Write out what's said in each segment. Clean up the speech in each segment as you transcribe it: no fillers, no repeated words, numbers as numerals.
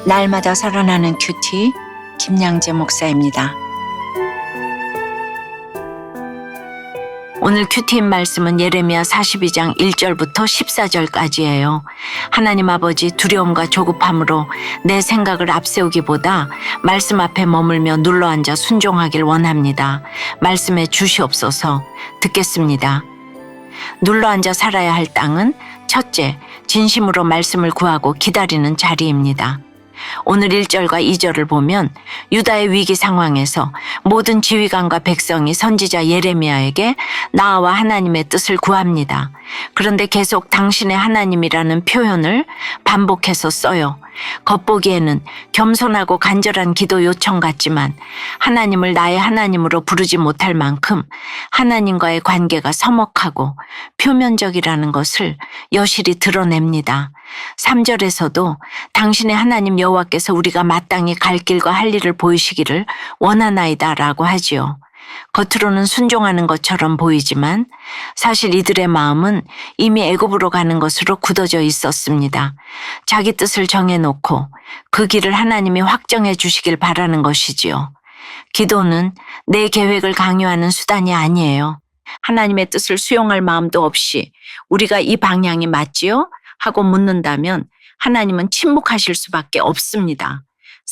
날마다 살아나는 큐티 김양재 목사입니다. 오늘 큐티인 말씀은 예레미야 42장 1절부터 14절까지예요. 하나님 아버지, 두려움과 조급함으로 내 생각을 앞세우기보다 말씀 앞에 머물며 눌러앉아 순종하길 원합니다. 말씀에 주시옵소서. 듣겠습니다. 눌러앉아 살아야 할 땅은 첫째, 진심으로 말씀을 구하고 기다리는 자리입니다. 오늘 1절과 2절을 보면 유다의 위기 상황에서 모든 지휘관과 백성이 선지자 예레미야에게 나와 하나님의 뜻을 구합니다. 그런데 계속 당신의 하나님이라는 표현을 반복해서 써요. 겉보기에는 겸손하고 간절한 기도 요청 같지만 하나님을 나의 하나님으로 부르지 못할 만큼 하나님과의 관계가 서먹하고 표면적이라는 것을 여실히 드러냅니다. 3절에서도 당신의 하나님 여호와께서 우리가 마땅히 갈 길과 할 일을 보이시기를 원하나이다 라고 하지요. 겉으로는 순종하는 것처럼 보이지만 사실 이들의 마음은 이미 애굽으로 가는 것으로 굳어져 있었습니다. 자기 뜻을 정해놓고 그 길을 하나님이 확정해 주시길 바라는 것이지요. 기도는 내 계획을 강요하는 수단이 아니에요. 하나님의 뜻을 수용할 마음도 없이 우리가 이 방향이 맞지요? 하고 묻는다면 하나님은 침묵하실 수밖에 없습니다.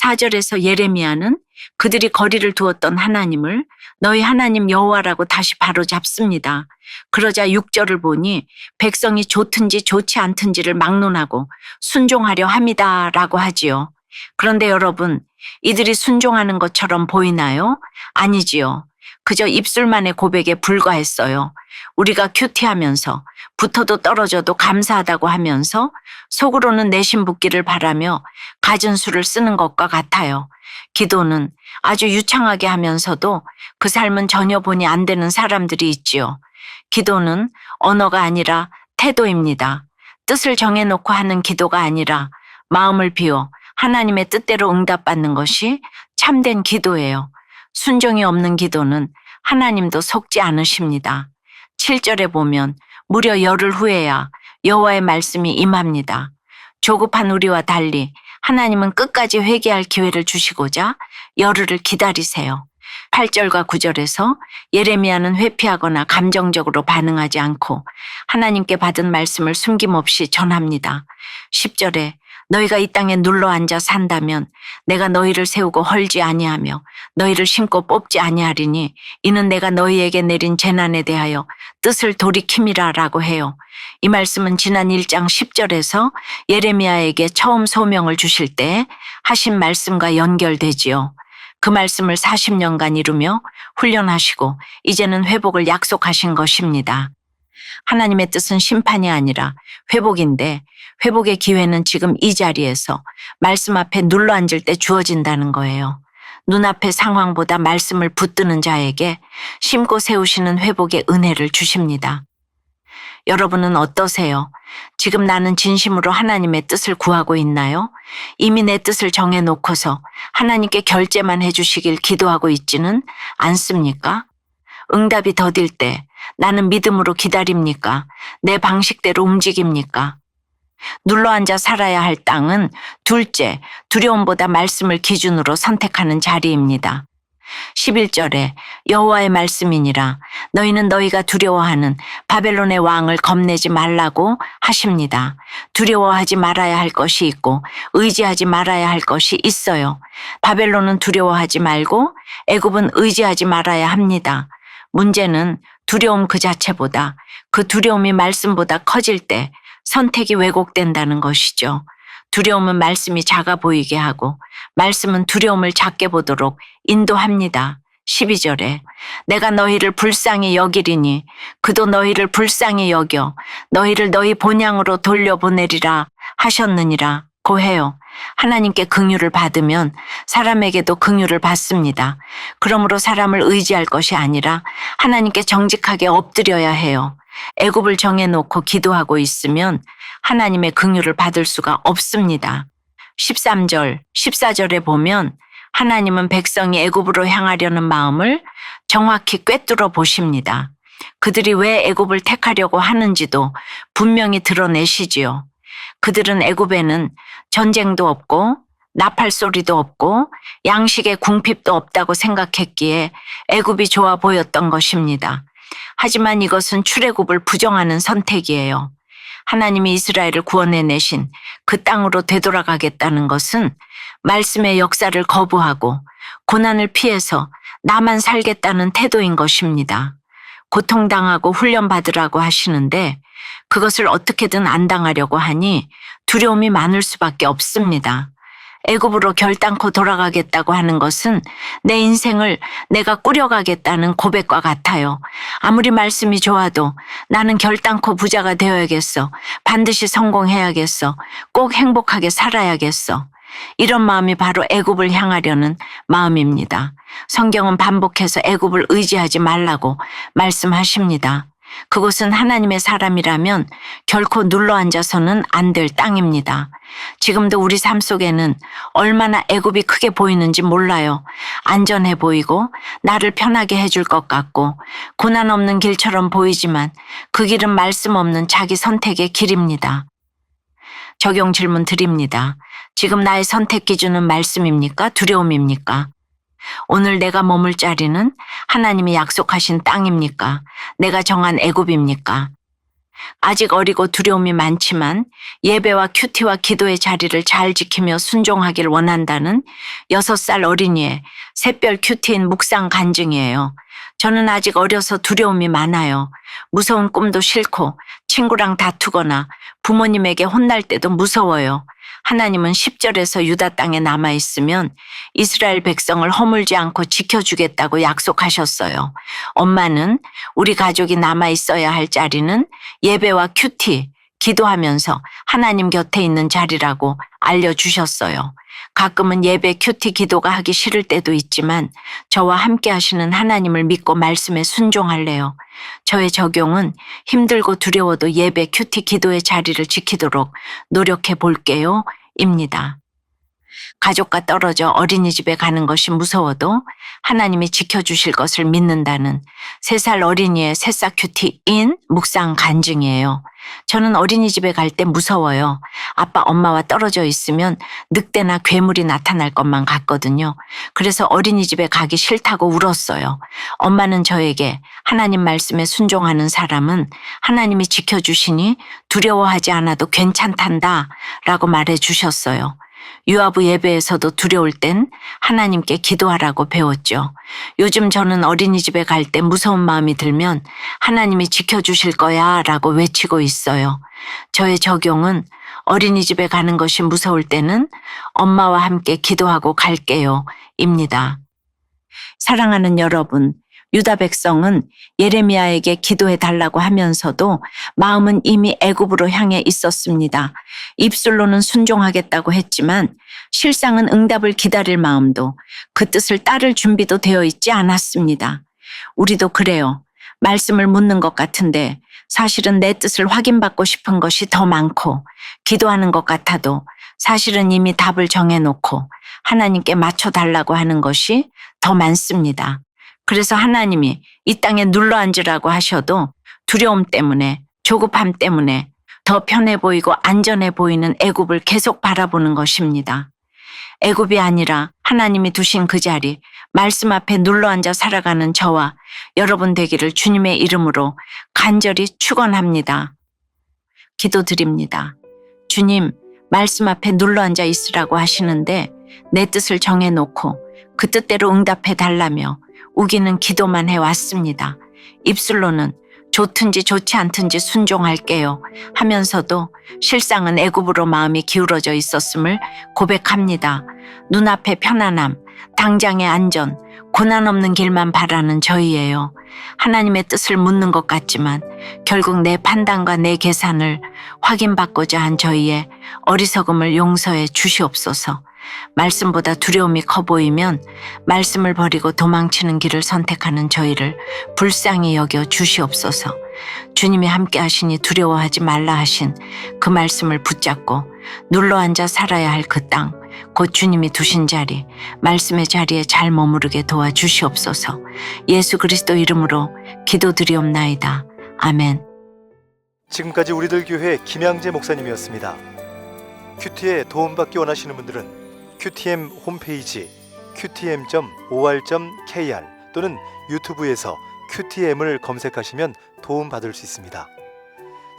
4절에서 예레미야는 그들이 거리를 두었던 하나님을 너희 하나님 여호와라고 다시 바로잡습니다. 그러자 6절을 보니 백성이 좋든지 좋지 않든지를 막론하고 순종하려 함이다라고 하지요. 그런데 여러분, 이들이 순종하는 것처럼 보이나요? 아니지요. 그저 입술만의 고백에 불과했어요. 우리가 큐티하면서 붙어도 떨어져도 감사하다고 하면서 속으로는 내심 붙기를 바라며 갖은 수를 쓰는 것과 같아요. 기도는 아주 유창하게 하면서도 그 삶은 전혀 본이 안 되는 사람들이 있지요. 기도는 언어가 아니라 태도입니다. 뜻을 정해놓고 하는 기도가 아니라 마음을 비워 하나님의 뜻대로 응답받는 것이 참된 기도예요. 순종이 없는 기도는 하나님도 속지 않으십니다. 7절에 보면 무려 열흘 후에야 여호와의 말씀이 임합니다. 조급한 우리와 달리 하나님은 끝까지 회개할 기회를 주시고자 열흘을 기다리세요. 8절과 9절에서 예레미야는 회피하거나 감정적으로 반응하지 않고 하나님께 받은 말씀을 숨김없이 전합니다. 10절에 너희가 이 땅에 눌러앉아 산다면 내가 너희를 세우고 헐지 아니하며 너희를 심고 뽑지 아니하리니 이는 내가 너희에게 내린 재난에 대하여 뜻을 돌이킴이라 라고 해요. 이 말씀은 지난 1장 10절에서 예레미야에게 처음 소명을 주실 때 하신 말씀과 연결되지요. 그 말씀을 40년간 이루며 훈련하시고 이제는 회복을 약속하신 것입니다. 하나님의 뜻은 심판이 아니라 회복인데 회복의 기회는 지금 이 자리에서 말씀 앞에 눌러앉을 때 주어진다는 거예요. 눈앞의 상황보다 말씀을 붙드는 자에게 심고 세우시는 회복의 은혜를 주십니다. 여러분은 어떠세요? 지금 나는 진심으로 하나님의 뜻을 구하고 있나요? 이미 내 뜻을 정해놓고서 하나님께 결제만 해주시길 기도하고 있지는 않습니까? 응답이 더딜 때 나는 믿음으로 기다립니까? 내 방식대로 움직입니까? 눌러앉아 살아야 할 땅은 둘째, 두려움보다 말씀을 기준으로 선택하는 자리입니다. 11절에 여호와의 말씀이니라 너희는 너희가 두려워하는 바벨론의 왕을 겁내지 말라고 하십니다. 두려워하지 말아야 할 것이 있고 의지하지 말아야 할 것이 있어요. 바벨론은 두려워하지 말고 애굽은 의지하지 말아야 합니다. 문제는 두려움 그 자체보다 그 두려움이 말씀보다 커질 때 선택이 왜곡된다는 것이죠. 두려움은 말씀이 작아 보이게 하고 말씀은 두려움을 작게 보도록 인도합니다. 12절에 내가 너희를 불쌍히 여기리니 그도 너희를 불쌍히 여겨 너희를 너희 본향으로 돌려보내리라 하셨느니라 고 해요. 하나님께 긍휼을 받으면 사람에게도 긍휼을 받습니다. 그러므로 사람을 의지할 것이 아니라 하나님께 정직하게 엎드려야 해요. 애굽을 정해놓고 기도하고 있으면 하나님의 긍휼을 받을 수가 없습니다. 13절, 14절에 보면 하나님은 백성이 애굽으로 향하려는 마음을 정확히 꿰뚫어 보십니다. 그들이 왜 애굽을 택하려고 하는지도 분명히 드러내시지요. 그들은 애굽에는 전쟁도 없고 나팔 소리도 없고 양식에 궁핍도 없다고 생각했기에 애굽이 좋아 보였던 것입니다. 하지만 이것은 출애굽을 부정하는 선택이에요. 하나님이 이스라엘을 구원해내신 그 땅으로 되돌아가겠다는 것은 말씀의 역사를 거부하고 고난을 피해서 나만 살겠다는 태도인 것입니다. 고통당하고 훈련받으라고 하시는데 그것을 어떻게든 안 당하려고 하니 두려움이 많을 수밖에 없습니다. 애굽으로 결단코 돌아가겠다고 하는 것은 내 인생을 내가 꾸려가겠다는 고백과 같아요. 아무리 말씀이 좋아도 나는 결단코 부자가 되어야겠어. 반드시 성공해야겠어. 꼭 행복하게 살아야겠어. 이런 마음이 바로 애굽을 향하려는 마음입니다. 성경은 반복해서 애굽을 의지하지 말라고 말씀하십니다. 그곳은 하나님의 사람이라면 결코 눌러앉아서는 안 될 땅입니다. 지금도 우리 삶 속에는 얼마나 애굽이 크게 보이는지 몰라요. 안전해 보이고 나를 편하게 해줄 것 같고 고난 없는 길처럼 보이지만 그 길은 말씀 없는 자기 선택의 길입니다. 적용 질문 드립니다. 지금 나의 선택 기준은 말씀입니까? 두려움입니까? 오늘 내가 머물 자리는 하나님이 약속하신 땅입니까? 내가 정한 애굽입니까? 아직 어리고 두려움이 많지만 예배와 큐티와 기도의 자리를 잘 지키며 순종하길 원한다는 6살 어린이의 샛별 큐티인 묵상 간증이에요. 저는 아직 어려서 두려움이 많아요. 무서운 꿈도 싫고 친구랑 다투거나 부모님에게 혼날 때도 무서워요. 하나님은 10절에서 유다 땅에 남아있으면 이스라엘 백성을 허물지 않고 지켜주겠다고 약속하셨어요. 엄마는 우리 가족이 남아있어야 할 자리는 예배와 큐티, 기도하면서 하나님 곁에 있는 자리라고 알려주셨어요. 가끔은 예배, 큐티, 기도가 하기 싫을 때도 있지만 저와 함께 하시는 하나님을 믿고 말씀에 순종할래요. 저의 적용은 힘들고 두려워도 예배, 큐티, 기도의 자리를 지키도록 노력해 볼게요. 입니다. 가족과 떨어져 어린이집에 가는 것이 무서워도 하나님이 지켜주실 것을 믿는다는 3살 어린이의 새싹 큐티인 묵상 간증이에요. 저는 어린이집에 갈 때 무서워요. 아빠, 엄마와 떨어져 있으면 늑대나 괴물이 나타날 것만 같거든요. 그래서 어린이집에 가기 싫다고 울었어요. 엄마는 저에게 하나님 말씀에 순종하는 사람은 하나님이 지켜주시니 두려워하지 않아도 괜찮단다 라고 말해 주셨어요. 유아부 예배에서도 두려울 땐 하나님께 기도하라고 배웠죠. 요즘 저는 어린이집에 갈 때 무서운 마음이 들면 하나님이 지켜주실 거야 라고 외치고 있어요. 저의 적용은 어린이집에 가는 것이 무서울 때는 엄마와 함께 기도하고 갈게요 입니다. 사랑하는 여러분, 유다 백성은 예레미야에게 기도해 달라고 하면서도 마음은 이미 애굽으로 향해 있었습니다. 입술로는 순종하겠다고 했지만 실상은 응답을 기다릴 마음도 그 뜻을 따를 준비도 되어 있지 않았습니다. 우리도 그래요. 말씀을 묻는 것 같은데 사실은 내 뜻을 확인받고 싶은 것이 더 많고 기도하는 것 같아도 사실은 이미 답을 정해놓고 하나님께 맞춰달라고 하는 것이 더 많습니다. 그래서 하나님이 이 땅에 눌러 앉으라고 하셔도 두려움 때문에, 조급함 때문에 더 편해 보이고 안전해 보이는 애굽을 계속 바라보는 것입니다. 애굽이 아니라 하나님이 두신 그 자리, 말씀 앞에 눌러 앉아 살아가는 저와 여러분 되기를 주님의 이름으로 간절히 축원합니다. 기도드립니다. 주님, 말씀 앞에 눌러 앉아 있으라고 하시는데 내 뜻을 정해놓고 그 뜻대로 응답해 달라며 우기는 기도만 해왔습니다. 입술로는 좋든지 좋지 않든지 순종할게요 하면서도 실상은 애굽으로 마음이 기울어져 있었음을 고백합니다. 눈앞의 편안함, 당장의 안전, 고난 없는 길만 바라는 저희예요. 하나님의 뜻을 묻는 것 같지만 결국 내 판단과 내 계산을 확인받고자 한 저희의 어리석음을 용서해 주시옵소서. 말씀보다 두려움이 커 보이면 말씀을 버리고 도망치는 길을 선택하는 저희를 불쌍히 여겨 주시옵소서. 주님이 함께 하시니 두려워하지 말라 하신 그 말씀을 붙잡고 눌러앉아 살아야 할 그 땅, 곧 주님이 두신 자리, 말씀의 자리에 잘 머무르게 도와주시옵소서. 예수 그리스도 이름으로 기도드리옵나이다. 아멘. 지금까지 우리들 교회 김양재 목사님이었습니다. 큐티에 도움받기 원하시는 분들은 QTM 홈페이지 qtm.or.kr 또는 유튜브에서 QTM을 검색하시면 도움받을 수 있습니다.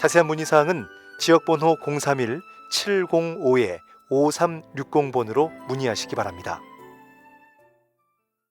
자세한 문의사항은 지역번호 031-705-5360번으로 문의하시기 바랍니다.